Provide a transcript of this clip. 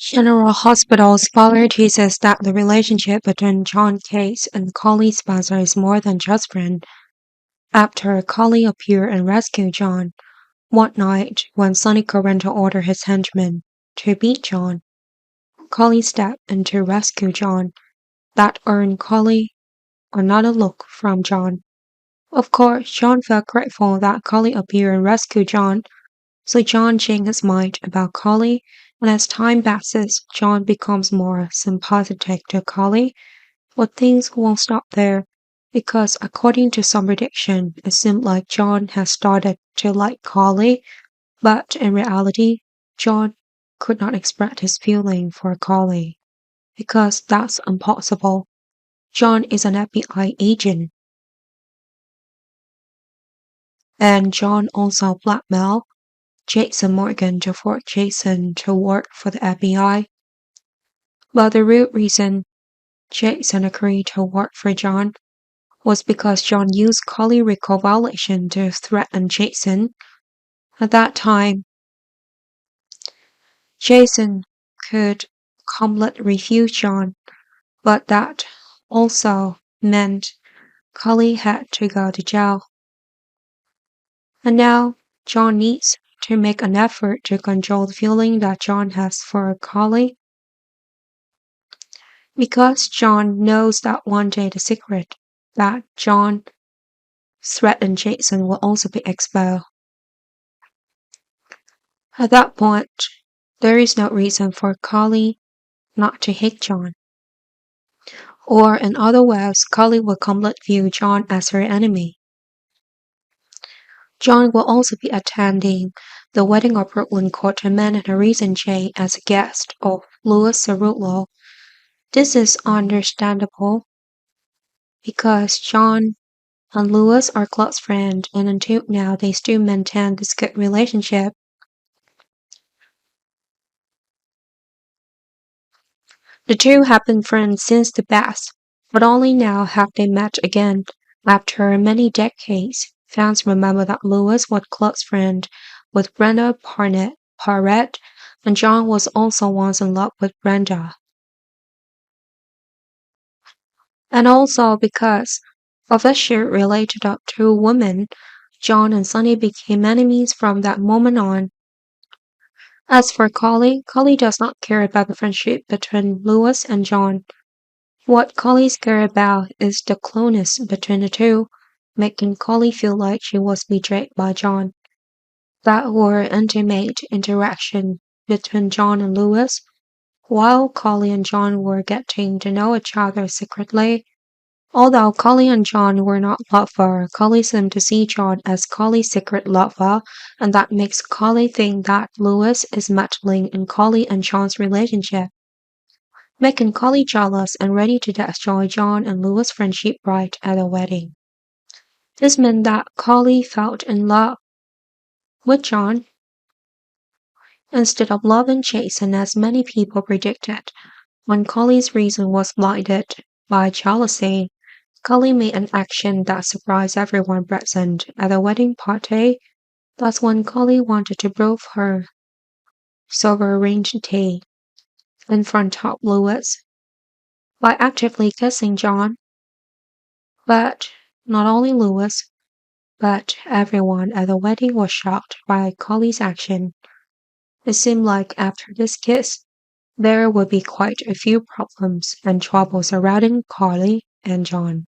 General Hospital scholar teases that the relationship between John Case and Collie Spencer is more than just friend. After Collie appeared and rescued John, one night when Sonny Corrento ordered his henchmen to beat John, Collie stepped in to rescue John. That earned Collie another look from John. Of course, John felt grateful that Collie appeared and rescued John, so John changed his mind about Collie, and as time passes, John becomes more sympathetic to Collie. But things won't stop there, because according to some prediction, it seemed like John has started to like Collie, but in reality, John could not express his feeling for Collie, because that's impossible. John is an FBI agent, and John also blackmailed Jason Morgan to force Jason to work for the FBI. But the real reason Jason agreed to work for John was because John used Collie recall violation to threaten Jason. At that time, Jason could completely refuse John, but that also meant Collie had to go to jail. And now John needs to make an effort to control the feeling that John has for Collie, because John knows that one day the secret that John threatened Jason will also be exposed. At that point, there is no reason for Collie not to hate John. Or in other words, Collie will completely view John as her enemy. John will also be attending the wedding of Brooklyn Court Man and Harrison J as a guest of Lois Cerullo. This is understandable because John and Lois are close friends, and until now they still maintain this good relationship. The two have been friends since the past, but only now have they met again. After many decades, fans remember that Lois was close friend with Brenda Parrett, and John was also once in love with Brenda. And also because of the shared relationship of two women, John and Sonny became enemies from that moment on. As for Collie, Collie does not care about the friendship between Lois and John. What Collie's care about is the closeness between the two, making Collie feel like she was betrayed by John. That were intimate interaction between John and Lois, while Collie and John were getting to know each other secretly. Although Collie and John were not lovers, Collie seemed to see John as Collie's secret lover, and that makes Collie think that Lois is meddling in Collie and John's relationship, making Collie jealous and ready to destroy John and Lois' friendship right at the wedding. This meant that Collie felt in love with John instead of loving Jason as many people predicted. When Collie's reason was blinded by jealousy, Collie made an action that surprised everyone present at the wedding party. That's when Collie wanted to prove her sovereignty in front of Lois by actively kissing John. But not only Lois, but everyone at the wedding was shocked by Collie's action. It seemed like after this kiss, there would be quite a few problems and trouble surrounding Collie and John.